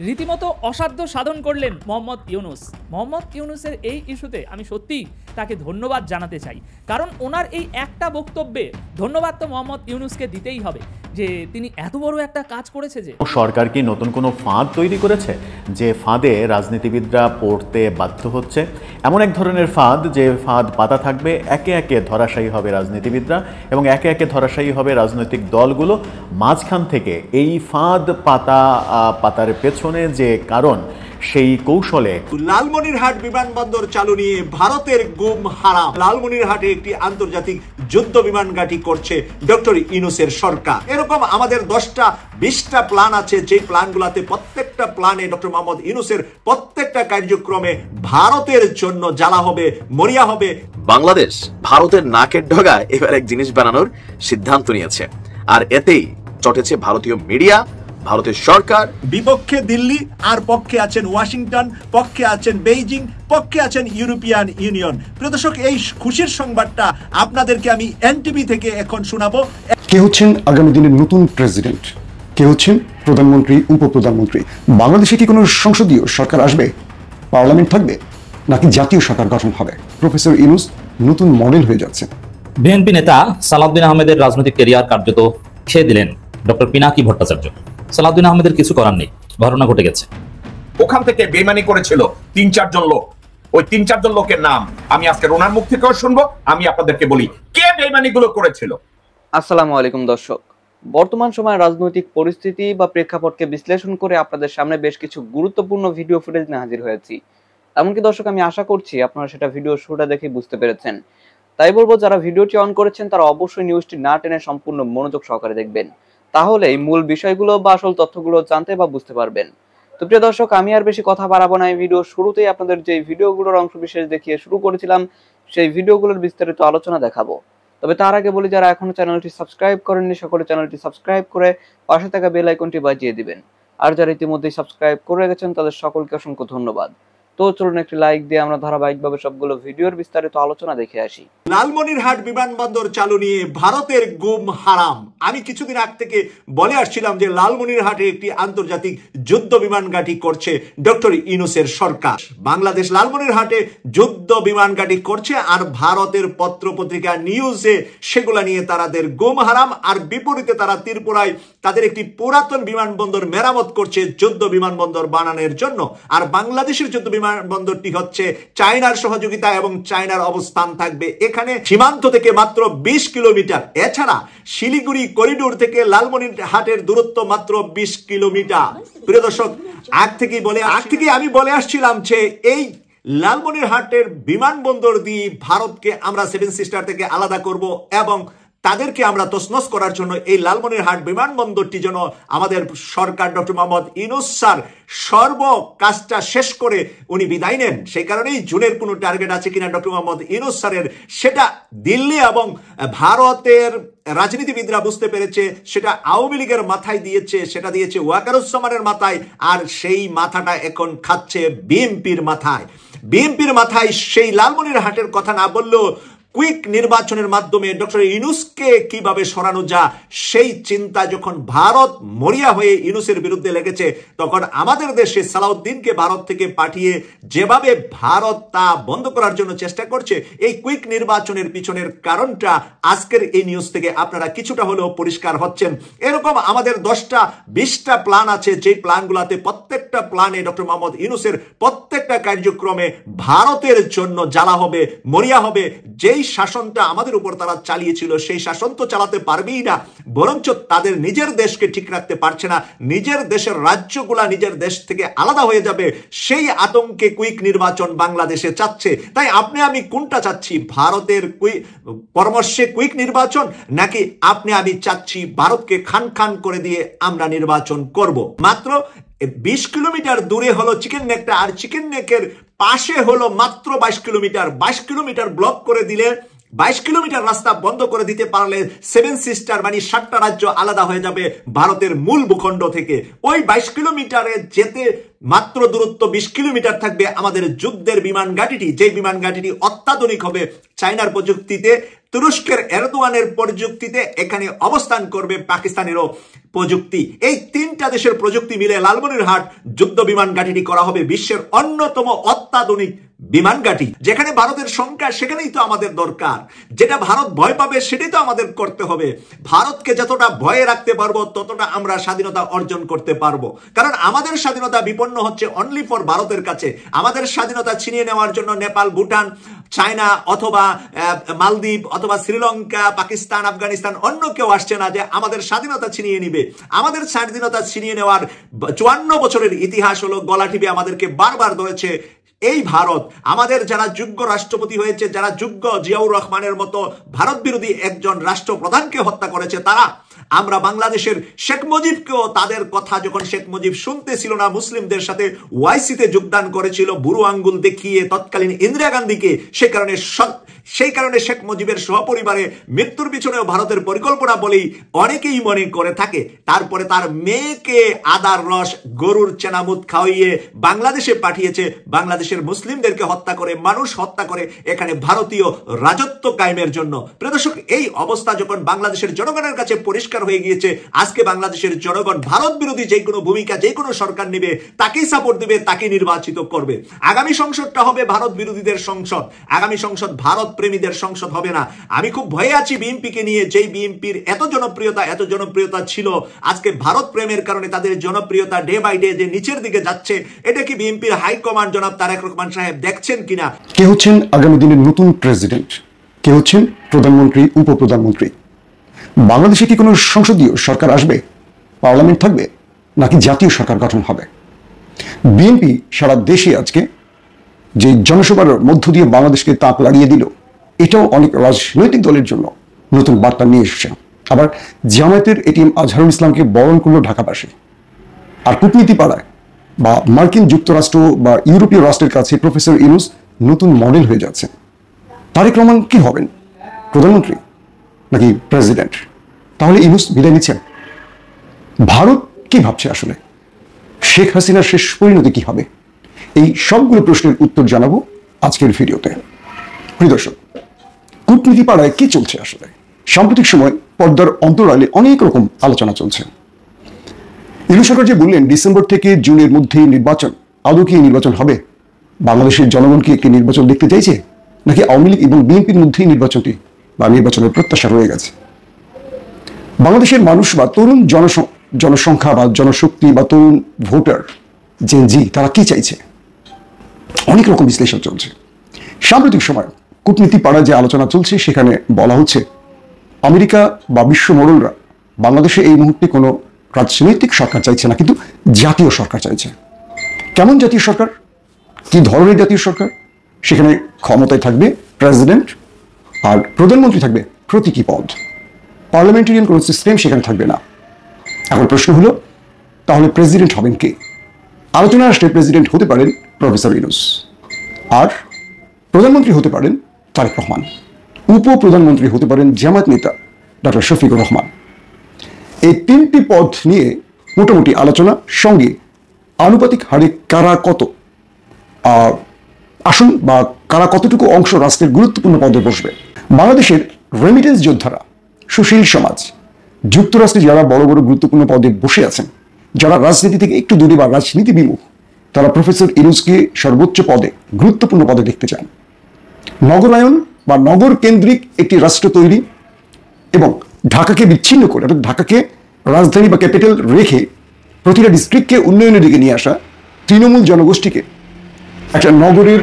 রীতিমতো অসাধ্য সাধন করলেন মোহাম্মদ ইউনুস। মোহাম্মদ ইউনুসের এই ইস্যুতে আমি সত্যিই তাকে ধন্যবাদ জানাতে চাই, কারণ ওনার এই একটা বক্তব্যে ধন্যবাদ তো মোহাম্মদ ইউনুসকে দিতেই হবে যে তিনি এত বড় একটা কাজ করেছে। যে সরকার কি নতুন কোনো ফাঁদ তৈরি করেছে, যে ফাঁদে রাজনীতিবিদরা পড়তে বাধ্য হচ্ছে? এমন এক ধরনের ফাঁদ, যে ফাঁদ পাতা থাকবে, একে একে ধরাশায়ী হবে রাজনীতিবিদরা এবং একে একে ধরাশায়ী হবে রাজনৈতিক দলগুলো। মাঝখান থেকে এই ফাঁদ পাতার পেছনে যে কারণ, সেই কৌশলে লালমনিরহাট বিমানবন্দর চালু নিয়ে ভারতের গুম হারাম। লালমনিরহাটে একটি আন্তর্জাতিক যুদ্ধ বিমান ঘাঁটি করছে ডক্টর ইউনূসের সরকার। এরকম আমাদের 10টা 20টা প্ল্যান আছে, যে প্ল্যানগুলোতে প্রত্যেকটা প্ল্যানে ডক্টর মোহাম্মদ ইউনূসের প্রত্যেকটা কার্যক্রমে ভারতের জন্য জ্বালা হবে, মরিয়া হবে। বাংলাদেশ ভারতের নাকের ডগায় এবার এক জিনিস বানানোর সিদ্ধান্ত নিয়েছে, আর এতেই চটেছে ভারতীয় মিডিয়া, ভারতের সরকার। বিপক্ষে দিল্লি আর পক্ষে আছেন ওয়াশিংটন, পক্ষে আছেন বেইজিং, পক্ষে আছেন ইউরোপিয়ান ইউনিয়ন। প্রিয় দর্শক, এই খুশির সংবাদটা আপনাদেরকে আমি এনটিভি থেকে এখন শোনাবো। কে হচ্ছেন আগামী দিনের নতুন প্রেসিডেন্ট? কে হচ্ছেন প্রধানমন্ত্রী, উপপ্রধানমন্ত্রী? বাংলাদেশে কি কোনো সংসদীয় সরকার আসবে, পার্লামেন্ট থাকবে, নাকি জাতীয় সরকার গঠন হবে? প্রফেসর ইউনূস নতুন মডেল হয়ে যাচ্ছে। বিএনপি নেতা সালাউদ্দিন আহমেদের রাজনৈতিক ক্যারিয়ার কার্যত খেয়ে দিলেন ডক্টর পিনাকি ভট্টাচার্য। সালাউদ্দিন আহমেদের কিছু করার নেই, ঘটনা ঘটে গেছে। ওখান থেকে বেইমানি করেছিল 3-4 জন লোক। ওই 3-4 জন লোকের নাম আমি আজকে ওনার মুখ থেকেও শুনবো। আমি আপনাদেরকে বলি কে বেইমানিগুলো করেছিল। আসসালামু আলাইকুম দর্শক, বর্তমান সময়ে রাজনৈতিক পরিস্থিতি বা প্রেক্ষাপটকে বিশ্লেষণ করে আপনাদের সামনে বেশ কিছু গুরুত্বপূর্ণ ভিডিও ফুটেজ নিয়ে হাজির হয়েছি। এমনকি দর্শক, আমি আশা করছি আপনারা সেটা ভিডিও শুরুটা দেখে বুঝতে পেরেছেন। তাই বলবো, যারা ভিডিওটি অন করেছেন তারা অবশ্যই নিউজটি না টেনে সম্পূর্ণ মনোযোগ সহকারে দেখবেন, তাহলে এই মূল বিষয়গুলো বা আসল তথ্যগুলো জানতে বা বুঝতে পারবেন। তো প্রিয় দর্শক, আমি আর বেশি কথা বাড়াবো না। এই ভিডিও শুরুতেই আপনাদের যে ভিডিওগুলোর অংশ বিশেষ দেখিয়ে শুরু করেছিলাম, সেই ভিডিওগুলোর বিস্তারিত আলোচনা দেখাবো। তবে তার আগে বলি, যারা এখনো চ্যানেলটি সাবস্ক্রাইব করেননি সকলে চ্যানেলটি সাবস্ক্রাইব করে পাশে থাকা বেল আইকনটি বাজিয়ে দিবেন। আর যারা ইতিমধ্যেই সাবস্ক্রাইব করে গেছেন তাদের সকলকে অসংখ্য ধন্যবাদ। তো চলুন একটি লাইক দিয়ে আমরা ধারাবাহিকভাবে সবগুলো ভিডিওর বিস্তারিত আলোচনা দেখে আসি। লালমনিরহাট বিমানবন্দর চালু নিয়ে ভারতের গুম হারাম। আমি কিছুদিন আগ থেকে বলে আসছিলাম যে লালমনিরহাটে একটি আন্তর্জাতিক যুদ্ধ বিমান ঘাঁটি করছে ডক্টর ইউনূসের সরকার। বাংলাদেশ লালমনিরহাটে যুদ্ধ বিমান ঘাঁটি করছে, আর ভারতের পত্রপত্রিকা নিউজে সেগুলা নিয়ে তাদের গুম হারাম। আর বিপরীতে তারা ত্রিপুরায় তাদের একটি পুরাতন বিমানবন্দর মেরামত করছে যুদ্ধ বিমানবন্দর বানানোর জন্য। আর বাংলাদেশের যুদ্ধ বিমানবন্দরটি হচ্ছে চায়নার সহযোগিতা এবং চায়নার অবস্থান থাকবে এখানে। সীমান্ত থেকে মাত্র 20 কিলোমিটার। এছাড়া শিলিগুড়ি করিডোর থেকে লালমনিরহাটের দূরত্ব মাত্র 20 কিলোমিটার। প্রিয় দর্শক, আগ থেকে আমি বলে আসছিলাম যে এই লালমনিরহাটের বিমানবন্দর দিয়ে ভারতকে আমরা 7 সিস্টার থেকে আলাদা করব এবং তাদেরকে আমরা তছনছ করার জন্য এই লালমনিরহাট বিমানবন্দরটি যেন আমাদের সরকার ডক্টর মোহাম্মদ ইউনূস স্যার সর্ব কাজটা শেষ করে উনি বিদায় নেন। সেই কারণেই জুনের কোনো টার্গেট আছে কিনা ডক্টর মোহাম্মদ ইউনূস স্যারের, সেটা দিল্লি এবং ভারতের রাজনীতিবিদরা বুঝতে পেরেছে। সেটা আওয়ামী লীগের মাথায় দিয়েছে, সেটা দিয়েছে ওয়াকারুজ্জামানের মাথায়, আর সেই মাথাটা এখন খাচ্ছে বিএনপির মাথায়। বিএনপির মাথায় সেই লালমনিরহাটের কথা না বললেও কুইক নির্বাচনের মাধ্যমে ডক্টর ইউনূসকে কিভাবে সরানো যায়, সেই চিন্তা যখন ভারত মরিয়া হয়ে ইউনূসের বিরুদ্ধে লেগেছে, তখন আমাদের দেশে সালাউদ্দিনকে ভারত থেকে পাঠিয়ে যেভাবে ভারত তা বন্ধ করার জন্য চেষ্টা করছে, এই কুইক নির্বাচনের পিছনের কারণটা আজকের এই নিউজ থেকে আপনারা কিছুটা হলেও পরিষ্কার হচ্ছেন। এরকম আমাদের 10টা 20টা প্ল্যান আছে, যে প্ল্যানগুলোতে প্রত্যেকটা প্ল্যানে ডক্টর মোহাম্মদ ইউনূসের প্রত্যেকটা কার্যক্রমে ভারতের জন্য জ্বালা হবে, মরিয়া হবে। যেই শাসনটা আমাদের উপর তারা চালিয়েছিল সেই শাসন তো চালাতে পারবেই না, বরঞ্চ তাদের নিজের দেশকে ঠিক রাখতে পারছে না, নিজের দেশের রাজ্যগুলা নিজের দেশ থেকে আলাদা হয়ে যাবে, সেই আতঙ্কে কুইক নির্বাচন বাংলাদেশে চাচ্ছে। তাই আপনি আমি কোনটা চাচ্ছি? ভারতের পরামর্শে কুইক নির্বাচন, নাকি আপনি আমি চাচ্ছি ভারতকে খান খান করে দিয়ে আমরা নির্বাচন করব? মাত্র 20 কিলোমিটার দূরে হলো চিকেন নেকটা, আর চিকেন নেকের পাশে হলো মাত্র 22 কিলোমিটার। 22 কিলোমিটার ব্লক করে দিলে 22 কিলোমিটার রাস্তা বন্ধ করে দিতে পারলে 7 সিস্টার মানে 7টা রাজ্য আলাদা হয়ে যাবে ভারতের মূল ভূখণ্ড থেকে। ওই 22 কিলোমিটারে যেতে মাত্র দূরত্ব 20 কিলোমিটার থাকবে আমাদের যুদ্ধের বিমান ঘাঁটিটি, যে বিমান ঘাঁটিটি অত্যাধুনিক হবে চায়নার প্রযুক্তিতে, তুরস্কের এরদোয়ানের প্রযুক্তিতে, এখানে অবস্থান করবে পাকিস্তানেরও প্রযুক্তি। এই 3টা দেশের প্রযুক্তি মিলে লালমনিরহাট যুদ্ধ বিমান ঘাঁটিটি করা হবে বিশ্বের অন্যতম অত্যাধুনিক বিমান ঘাঁটি। যেখানে ভারতের সংখ্যা সেখানেই তো আমাদের দরকার, যেটা ভারত ভয় পাবে সেটাই তো আমাদের করতে হবে। ভারতকে যতটা ভয়ে রাখতে পারবো ততটা আমরা স্বাধীনতা অর্জন করতে পারবো, কারণ আমাদের স্বাধীনতা বিপন্ন হচ্ছে অনলি ফর ভারতের কাছে। আমাদের স্বাধীনতা ছিনিয়ে নেওয়ার জন্য নেপাল, ভুটান, চায়না অথবা মালদ্বীপ অথবা শ্রীলঙ্কা, পাকিস্তান, আফগানিস্তান অন্য কেউ আসছে না যে আমাদের স্বাধীনতা ছিনিয়ে নিবে। আমাদের স্বাধীনতা ছিনিয়ে নেওয়ার 54 বছরের ইতিহাস হলো, গলা টিপে আমাদেরকে বারবার ধরেছে এই ভারত। আমাদের যারা যোগ্য রাষ্ট্রপতি হয়েছে, যারা যোগ্য জিয়াউর রহমানের মতো ভারত বিরোধী একজন রাষ্ট্রপ্রধানকে হত্যা করেছে তারা। আমরা বাংলাদেশের শেখ মুজিবকেও তাদের কথা যখন শেখ মুজিব শুনতেছিল না, মুসলিমদের সাথে ওয়াইসিতে যোগদান করেছিল বুড়ো আঙ্গুল দেখিয়ে তৎকালীন ইন্দিরা গান্ধীকে, সেই কারণে শেখ মুজিবের সহপরিবারে মৃত্যুর পিছনেও ভারতের পরিকল্পনা বলেই অনেকেই মনে করে থাকে। তারপরে তার মেয়েকে আদার রস গরুর চেনামুত খাওয়িয়ে বাংলাদেশে পাঠিয়েছে, বাংলাদেশের মুসলিমদেরকে হত্যা করে, মানুষ হত্যা করে এখানে ভারতীয় রাজত্ব কায়েমের জন্য। প্রিয় দর্শক, এই অবস্থা যখন বাংলাদেশের জনগণের কাছে পরিষ্কার হয়ে গিয়েছে, আজকে বাংলাদেশের জনগণ ভারত বিরোধী যে কোনো ভূমিকা যে কোনো সরকার নেবে তাকেই সাপোর্ট দিবে, তাকে নির্বাচিত করবে। আগামী সংসদটা হবে ভারত বিরোধীদের সংসদ, আগামী সংসদ ভারত প্রেমীদের সংসদ হবে না। আমি খুব ভয়ে আছি বিএনপিকে নিয়ে, যেই বিএনপির এত জনপ্রিয়তা ছিল, আজকে ভারত প্রেমের কারণে তাদের জনপ্রিয়তা ডে বাই ডে যে নিচের দিকে যাচ্ছে, এটা কি বিএনপির হাইকমান্ড জনাব তারেক রহমান সাহেব দেখছেন কিনা? কে হচ্ছেন আগামী দিনের নতুন প্রেসিডেন্ট? কে হচ্ছেন প্রধানমন্ত্রী, উপপ্রধানমন্ত্রী? বাংলাদেশে কি কোনো সংসদীয় সরকার আসবে, পার্লামেন্ট থাকবে, নাকি জাতীয় সরকার গঠন হবে? বিএনপি সারা দেশে আজকে যে জনসভার মধ্য দিয়ে বাংলাদেশকে তাক লাগিয়ে দিল, এটাও অনেক রাজনৈতিক দলের জন্য নতুন বার্তা নিয়ে এসেছে। আবার জামায়াতের এটিএম আজহারুল ইসলামকে বরণ করল ঢাকাবাসী। আর কূটনীতি পাড়ায় বা মার্কিন যুক্তরাষ্ট্র বা ইউরোপীয় রাষ্ট্রের কাছে প্রফেসর ইউনূস নতুন মডেল হয়ে যাচ্ছে। তারেক রহমান কি হবেন, প্রধানমন্ত্রী নাকি প্রেসিডেন্ট? তাহলে ইউনূস বিদায় নিচ্ছেন। ভারত কি ভাবছে আসলে? শেখ হাসিনার শেষ পরিণতি কি হবে? এই সবগুলো প্রশ্নের উত্তর জানাবো আজকের ভিডিওতে। প্রিয় দর্শক, কূটনীতি পাড়ায় কি চলছে আসলে? সাম্প্রতিক সময় পর্দার অন্তরালে অনেক রকম আলোচনা চলছে। ইউনূস সরকার যে বললেন ডিসেম্বর থেকে জুনের মধ্যেই নির্বাচন, আদৌ কি নির্বাচন হবে? বাংলাদেশের জনগণ কি একটি নির্বাচন দেখতে চাইছে, নাকি আওয়ামী লীগ এবং বিএনপির মধ্যেই নির্বাচনটি বা নির্বাচনের প্রত্যাশা রয়ে গেছে? বাংলাদেশের মানুষ বা তরুণ জনসংখ্যা বা জনশক্তি বা তরুণ ভোটার জেন জি তারা কি চাইছে? অনেক রকম বিশ্লেষণ চলছে। সাম্প্রতিক সময় কূটনীতি পাড়ায় যে আলোচনা চলছে সেখানে বলা হচ্ছে আমেরিকা বা বিশ্ব মোড়লরা বাংলাদেশে এই মুহূর্তে কোনো রাজনৈতিক সরকার চাইছে না, কিন্তু জাতীয় সরকার চাইছে। কেমন জাতীয় সরকার, কি ধরনের জাতীয় সরকার? সেখানে ক্ষমতায় থাকবে প্রেসিডেন্ট আর প্রধানমন্ত্রী থাকবে প্রতীকী পদ, পার্লামেন্টারিয়ান কোনো সিস্টেম সেখানে থাকবে না। এখন প্রশ্ন হলো তাহলে প্রেসিডেন্ট হবেন কে? আলোচনা আসলে প্রেসিডেন্ট হতে পারেন প্রফেসর ইউনূস, আর প্রধানমন্ত্রী হতে পারেন তারেক রহমান, উপপ্রধানমন্ত্রী হতে পারেন জামায়াত নেতা ডক্টর শফিকুর রহমান। এই 3টি পদ নিয়ে মোটামুটি আলোচনা, সঙ্গে আনুপাতিক হারে কারা কত আসন বা কারা কতটুকু অংশ রাষ্ট্রের গুরুত্বপূর্ণ পদে বসবে। বাংলাদেশের রেমিটেন্স যোদ্ধারা, সুশীল সমাজ, যুক্তরাষ্ট্রে যারা বড় বড় গুরুত্বপূর্ণ পদে বসে আছেন, যারা রাজনীতি থেকে একটু দূরে বা রাজনীতি বিমুখ, তারা প্রফেসর ইউনূসকে সর্বোচ্চ পদে, গুরুত্বপূর্ণ পদে দেখতে চান। নগরায়ন বা নগর কেন্দ্রিক একটি রাষ্ট্র তৈরি এবং ঢাকাকে বিচ্ছিন্ন করে, অর্থাৎ ঢাকাকে রাজধানী বা ক্যাপিটাল রেখে প্রতিটা ডিস্ট্রিক্টকে উন্নয়নের দিকে নিয়ে আসা, তৃণমূল জনগোষ্ঠীকে একটা নগরের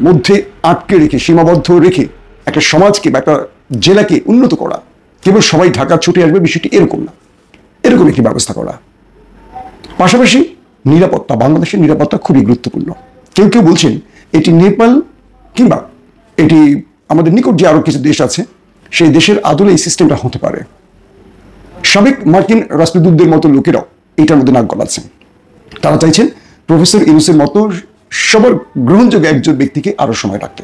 মধ্যে আটকে রেখে, সীমাবদ্ধ রেখে একটা সমাজকে বা একটা জেলাকে উন্নত করা, কেবল সবাই ঢাকা ছুটে আসবে বিষয়টি এরকম না, এরকম একটি ব্যবস্থা করা। পাশাপাশি নিরাপত্তা, বাংলাদেশের নিরাপত্তা খুবই গুরুত্বপূর্ণ। কেউ কেউ বলছেন এটি নেপাল কিংবা এটি আমাদের নিকট যে আরো কিছু দেশ আছে সেই দেশের আদলে এই সিস্টেমটা হতে পারে। সাবেক মার্কিন রাষ্ট্রদূতদের মতো লোকেরাও এটার মধ্যে নাক গলাচ্ছেন। তারা চাইছেন প্রফেসর ইউনূসের মতো সবার গ্রহণযোগ্য একজন ব্যক্তিকে আরো সময় রাখতে।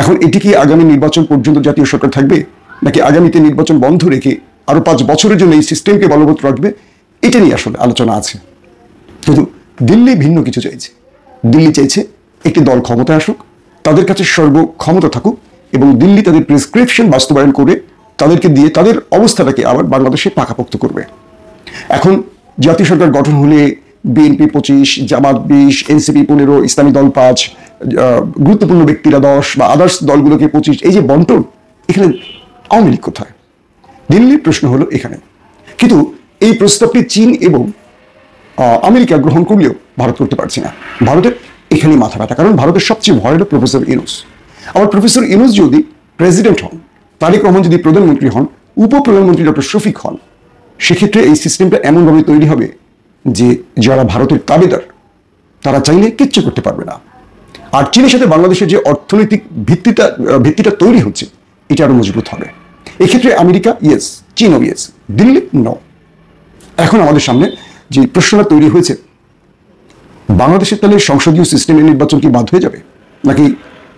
এখন এটি কি আগামী নির্বাচন পর্যন্ত জাতীয় সরকার থাকবে, নাকি আগামীতে নির্বাচন বন্ধ রেখে আরো 5 বছরের জন্য এই সিস্টেমকে বলবৎ রাখবে, এটা নিয়ে আসলে আলোচনা আছে। কিন্তু দিল্লি ভিন্ন কিছু চাইছে। দিল্লি চাইছে একটি দল ক্ষমতায় আসুক, তাদের কাছে সর্বক্ষমতা থাকুক এবং দিল্লি তাদের প্রেসক্রিপশন বাস্তবায়ন করে তাদেরকে দিয়ে তাদের অবস্থাটাকে আবার বাংলাদেশে পাকাপোক্ত করবে। এখন জাতীয় সরকার গঠন হলে বিএনপি 25, জামাত 20, এনসিপি 15, ইসলামী দল 5, গুরুত্বপূর্ণ ব্যক্তিরা 10 বা আদার্স দলগুলোকে 25, এই যে বন্টন, এখানে আওয়ামী লীগ কোথায়? দিল্লির প্রশ্ন হলো এখানে। কিন্তু এই প্রস্তাবটি চীন এবং আমেরিকা গ্রহণ করলেও ভারত করতে পারছে না। ভারতের এখানে মাথা ব্যথা, কারণ ভারতের সবচেয়ে ভয় হলো প্রফেসর ইউনূস। আবার প্রফেসর ইউনূস যদি প্রেসিডেন্ট হন, তারেক রহমান যদি প্রধানমন্ত্রী হন, উপপ্রধানমন্ত্রী ডক্টর শফিক হন, সেক্ষেত্রে এই সিস্টেমটা এমনভাবে তৈরি হবে যে যারা ভারতের তাবেদার তারা চাইলে কিচ্ছু করতে পারবে না। আর চীনের সাথে বাংলাদেশের যে অর্থনৈতিক ভিত্তিটা তৈরি হচ্ছে, এটা আরো মজবুত হবে। এক্ষেত্রে আমেরিকা ইয়েস, চীনও ইয়েস, দিল্লি নো। এখন আমাদের সামনে যে প্রশ্নটা তৈরি হয়েছে, বাংলাদেশের তাহলে সংসদীয় সিস্টেমের নির্বাচন কি বাদ হয়ে যাবে, নাকি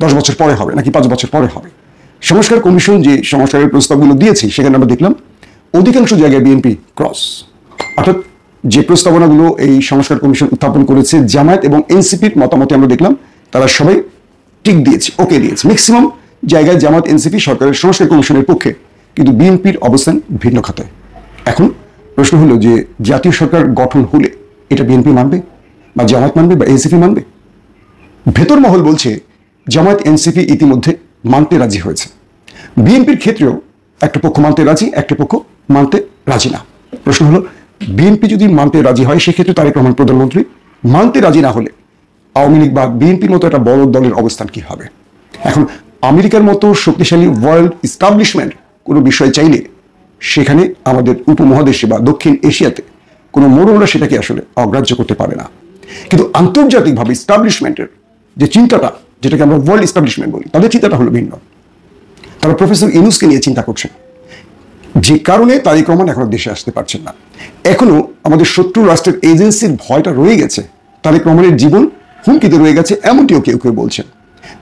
10 বছর পরে হবে, নাকি 5 বছর পরে হবে? সংস্কার কমিশন যে সংস্কারের প্রস্তাবগুলো দিয়েছে, সেখানে আমরা দেখলাম অধিকাংশ জায়গায় বিএনপি ক্রস, অর্থাৎ যে প্রস্তাবনাগুলো এই সংস্কার কমিশন উত্থাপন করেছে, জামায়াত এবং এনসিপির মতামতে আমরা দেখলাম তারা সবাই টিক দিয়েছে, ওকে দিয়েছে। ম্যাক্সিমাম জায়গায় জামাত, এনসিপি সরকারের সংস্কার কমিশনের পক্ষে, কিন্তু বিএনপির অবস্থান ভিন্ন খাতায়। এখন প্রশ্ন হলো যে জাতীয় সরকার গঠন হলে এটা বিএনপি মানবে, বা জামায়াত মানবে, বা এনসিপি মানবে? ভেতর মহল বলছে জামায়াত, এনসিপি ইতিমধ্যে মানতে রাজি হয়েছে। বিএনপির ক্ষেত্রেও একটা পক্ষ মানতে রাজি, একটা পক্ষ মানতে রাজি না। প্রশ্ন হলো বিএনপি যদি মানতে রাজি হয়, সেক্ষেত্রে তারেক রহমান প্রধানমন্ত্রী, মানতে রাজি না হলে আওয়ামী লীগ বা বিএনপির মতো একটা বড় দলের অবস্থান কি হবে? এখন আমেরিকার মতো শক্তিশালী ওয়ার্ল্ড ইস্টাবলিশমেন্ট কোনো বিষয় চাইলে সেখানে আমাদের উপমহাদেশে বা দক্ষিণ এশিয়াতে কোনো মোড়লরা সেটাকে আসলে অগ্রাহ্য করতে পারে না। কিন্তু আন্তর্জাতিকভাবে ইস্টাবলিশমেন্টের যে চিন্তাটা, যেটাকে আমরা ওয়ার্ল্ড ইস্টাবলিশমেন্ট বলি, তাদের চিন্তাটা হলো ভিন্ন। তারা প্রফেসর ইউনূসকে নিয়ে চিন্তা করছেন, যে কারণে তারেক রহমান এখনো দেশে আসতে পারছেন না। এখনো আমাদের শত্রু রাষ্ট্রের এজেন্সির ভয়টা রয়ে গেছে, তারেক রহমানের জীবন হুমকিতে রয়ে গেছে, এমনটিও কেউ কেউ বলছেন।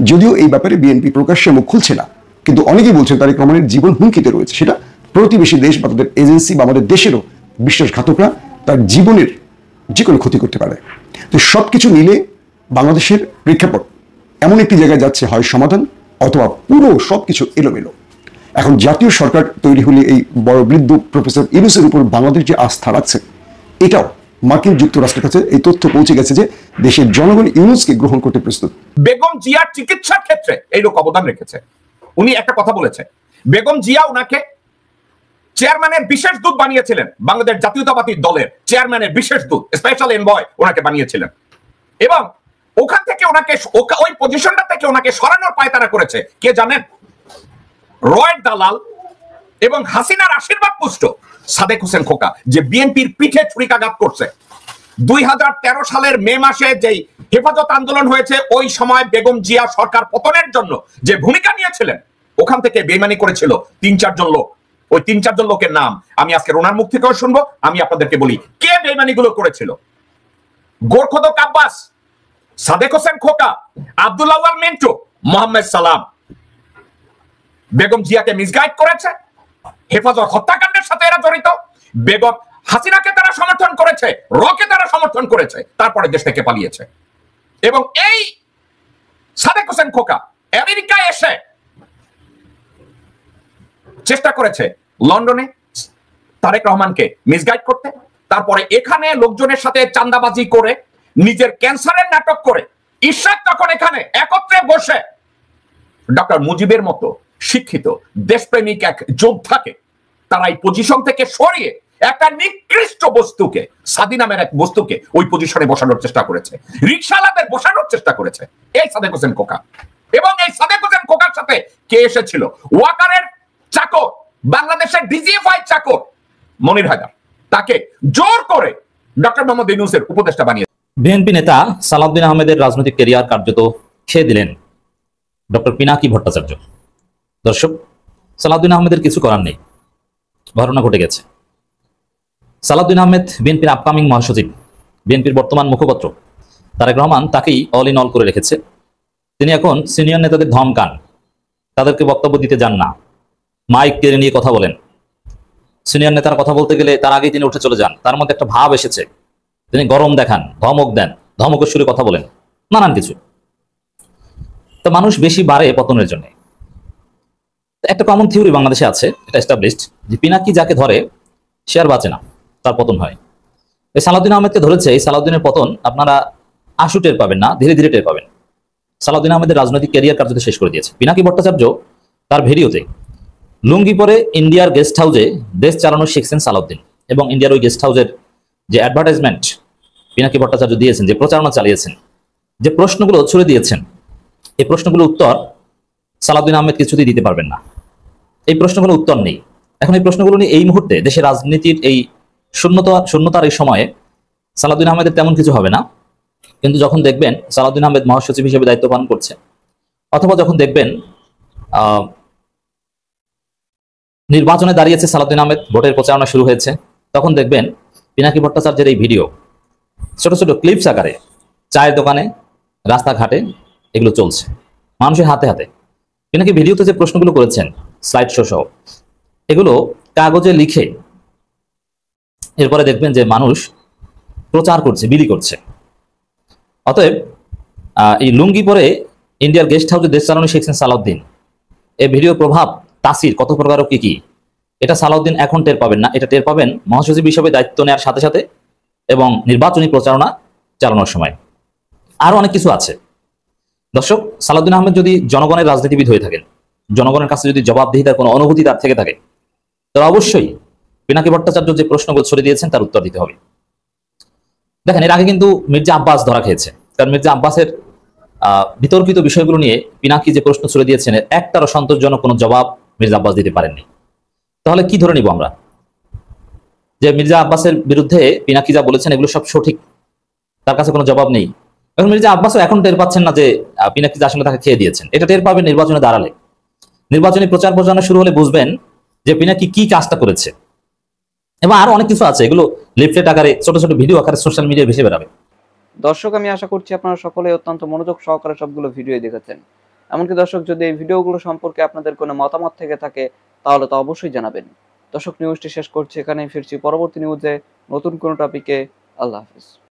যদিও এই ব্যাপারে বিএনপি প্রকাশ্যে মুখ খুলছে না, কিন্তু অনেকেই বলছেন তারেক রহমানের জীবন হুমকিতে রয়েছে। সেটা প্রতিবেশী দেশ বা তাদের এজেন্সি বা আমাদের দেশেরও বিশ্বাসঘাতকরা তার জীবনের যে কোনো ক্ষতি করতে পারে। তো সবকিছু মিলে বাংলাদেশের প্রেক্ষাপট এমন একটি জায়গায় যাচ্ছে, হয় সমাধান অথবা পুরো সবকিছু এলোমেলো। এখন জাতীয় সরকার তৈরি হলে এই বড় বৃদ্ধ প্রফেসর ইউনূসের উপর বাংলাদেশ যে আস্থা রাখছে, এটাও মার্কিন যুক্তরাষ্ট্রের কাছে এই তথ্য পৌঁছে গেছে যে দেশের জনগণ ইউনূসকে গ্রহণ করতে প্রস্তুত। বেগম জিয়ার চিকিৎসার ক্ষেত্রে এই লোক অবদান রেখেছে। উনি একটা কথা বলেছে, বেগম জিয়া উনাকে চেয়ারম্যানের বিশেষ দূত বানিয়েছিলেন, বাংলাদেশ জাতীয়তাবাদী দলের চেয়ারম্যানের বিশেষ দূত, স্পেশাল এনভয় ওনাকে বানিয়েছিলেন, এবং ওখান থেকে ওনাকে ওই পজিশনটা থেকে ওনাকে সরানোর পায়তারা করেছে কে জানেন? রয়ের দালাল এবং হাসিনার আশীর্বাদ পুষ্ট সাদেক হোসেন খোকা, যে বিএনপির পিঠে ছুরিকাঘাত করছে। 2013 সালের মে মাসে যেই হেফাজত আন্দোলন হয়েছে, ওই সময় বেগম জিয়া সরকার পতনের জন্য যে ভূমিকা নিয়েছিলেন, ওখান থেকে বেইমানি করেছিল 3-4 জন লোক। ওই 3-4 জন লোকের নাম আমি আজকে ওনার মুখ থেকেও শুনবো। আমি আপনাদেরকে বলি কে বেইমানি গুলো করেছিল। গোরখোদক আব্বাস, সাদেক হোসেন খোকা, আব্দুল আউয়াল মিন্টু, মোহাম্মদ সালাম বেগম জিয়াকে মিসগাইড করেছে। হেফাজত হত্যাকাণ্ডের সাথে এরা জড়িত। বেগম হাসিনাকে তারা সমর্থন করেছে, রকে তারা সমর্থন করেছে, তারপরে দেশ থেকে পালিয়েছে। এবং এই সাদেক হোসেন খোকা আমেরিকায় এসে চেষ্টা করেছে লন্ডনে তারেক রহমানকে মিসগাইড করতে, তারপরে এখানে লোকজনের সাথে চাঁদাবাজি করে নিজের ক্যান্সারের নাটক করে ইশরাক তখন এখানে একত্রে বসে ডক্টর মুজিবের মতো শিক্ষিত দেশপ্রেমিক এক যোদ্ধাকে তারা এই পজিশন থেকে সরিয়ে একটা নিকৃষ্ট বস্তুকে, সাদি নামের এক বস্তুকে ওই পজিশনে বসানোর চেষ্টা করেছে, রিকশাওয়ালাদের বসানোর চেষ্টা করেছে এই সাদেক হোসেন খোকা। এবং এই সাদেক হোসেন খোকার সাথে কে এসেছিল? ওয়াকারের চাকর, বাংলাদেশের ডিজিএফআই চাকর মনির হায়দার, তাকে জোর করে ডক্টর মোহাম্মদ ইউনূসের উপদেষ্টা বানিয়ে। বিএনপি নেতা সালাউদ্দিন আহমেদের রাজনৈতিক ক্যারিয়ার কার্যত খেয়ে দিলেন ডক্টর পিনাকি ভট্টাচার্য। দর্শক, সালাউদ্দিন আহমেদের কিছু করার নেই, ঘটনা ঘটে গেছে। সালাউদ্দিন আহমেদ বিএনপির আপকামিং মহাসচিব, বিএনপির বর্তমান মুখপাত্র তারেক রহমান তাকেই অল ইন অল করে রেখেছে। তিনি এখন সিনিয়র নেতাদের ধমকান তাদেরকে বক্তব্য দিতে যান না, মাইক কেড়ে নিয়ে কথা বলেন। সিনিয়র নেতারা কথা বলতে গেলে তার আগেই তিনি উঠে চলে যান। তার মধ্যে একটা ভাব এসেছে, তিনি গরম দেখান, ধমক দেন, ধমকের সুরে কথা বলেন, নানান কিছু। তো মানুষ বেশি বাড়ে পতনের জন্য। একটা কমন থিওরি বাংলাদেশে আছে, এটা এস্টাবলিশড, যে পিনাকি যাকে ধরে সে আর বাঁচে না, তার পতন হয়। এই সালাউদ্দিন আহমেদকে ধরেছে, এই সালাউদ্দিনের পতন আপনারা আশু টের পাবেন না, ধীরে ধীরে টের পাবেন। সালাউদ্দিন আহমেদের রাজনৈতিক ক্যারিয়ার কার্যত শেষ করে দিয়েছে। পিনাকি ভট্টাচার্য তার ভিডিওতে লুঙ্গি পরে ইন্ডিয়ার গেস্ট হাউসে দেশ চালানো শিখছেন সালাউদ্দিন, এবং ইন্ডিয়ার ওই গেস্ট হাউসের যে অ্যাডভার্টাইজমেন্ট পিনাকি ভট্টাচার্য দিয়েছেন, যে প্রচারণা চালিয়েছেন, যে প্রশ্নগুলো ছুড়ে দিয়েছেন, এই প্রশ্নগুলোর উত্তর সালাউদ্দিন আহমেদ কিছুতেই দিতে পারবেন না। এই প্রশ্নগুলো উত্তর নেই। এখন এই প্রশ্নগুলো নিয়ে এই মুহূর্তে দেশের রাজনীতির এই শূন্যতার এই সময়ে সালাউদ্দিন আহমেদের তেমন কিছু হবে না। কিন্তু যখন দেখবেন সালাউদ্দিন আহমেদ মহাসচিব হিসেবে দায়িত্ব পালন করছে, অথবা যখন দেখবেন নির্বাচনে দাঁড়িয়েছে সালাউদ্দিন আহমেদ, ভোটের প্রচারণা শুরু হয়েছে, তখন দেখবেন পিনাকি ভট্টাচার্যের এই ভিডিও ছোট ছোট ক্লিপস আকারে চায়ের দোকানে, রাস্তাঘাটে এগুলো চলছে মানুষের হাতে হাতে। পিনাকি ভিডিওতে যে প্রশ্নগুলো করেছেন স্লাইড শো সহ, এগুলো কাগজে লিখে এরপরে দেখবেন যে মানুষ প্রচার করছে, বিলি করছে। অতএব এই লুঙ্গি পরে ইন্ডিয়ার গেস্ট হাউসে দেশ চালানো শিখছেন সালাউদ্দিন, এই ভিডিও প্রভাব তাসির কত প্রকার কি কি, এটা সালাউদ্দিন এখন টের পাবেন না, এটা টের পাবেন মহাসচিব হিসেবে দায়িত্ব নেওয়ার সাথে সাথে এবং নির্বাচনী প্রচারণা চালানোর সময়। আরো অনেক কিছু আছে। দর্শক, সালাউদ্দিন আহমেদ যদি জনগণের রাজনীতিবিদ হয়ে থাকেন, জনগণের কাছে যদি জবাবদিহিতার কোনো অনুভূতি তার থেকে থাকে, তাহলে অবশ্যই পিনাকি ভট্টাচার্য যে প্রশ্নগুলো ছড়ে দিয়েছেন তার উত্তর দিতে হবে। দেখেন, এর আগে কিন্তু মির্জা আব্বাস ধরা খেয়েছে, কারণ মির্জা আব্বাসের বিতর্কিত বিষয়গুলো নিয়ে পিনাকি যে প্রশ্ন ছড়ে দিয়েছেন এর একটারও সন্তোষজনক কোনো জবাব মির্জা আব্বাস দিতে পারেননি। তাহলে কি ধরে নিব আমরা যে মির্জা আব্বাসের বিরুদ্ধে পিনাকি যা বলেছেন এগুলো সব সঠিক, তার কাছে কোনো জবাব নেই? এখন মির্জা আব্বাসও এখন টের পাচ্ছেন না যে পিনাকি যা আসলে তাকে খেয়ে দিয়েছেন। এটা টের পাবেন নির্বাচনে দাঁড়ালে, নির্বাচনী প্রচার প্রচারণা শুরু হলে বুঝবেন যে পিনাকি কি কাজটা করেছে। এবং আরো অনেক কিছু আছে, এগুলো লিফলেট আকারে, ছোট ছোট ভিডিও আকারে সোশ্যাল মিডিয়ায় ভেসে বেড়াবে। দর্শক, আমি আশা করছি আপনারা সকলে অত্যন্ত মনোযোগ সহকারে সবগুলো ভিডিও দেখেছেন। এমনকি দর্শক, যদি এই ভিডিওগুলো সম্পর্কে আপনাদের কোনো মতামত থেকে থাকে তাহলে তো অবশ্যই জানাবেন। দর্শক, নিউজটি শেষ করছি এখানেই, ফিরছি পরবর্তী নিউজে নতুন কোনো টপিকে। আল্লাহ হাফিজ।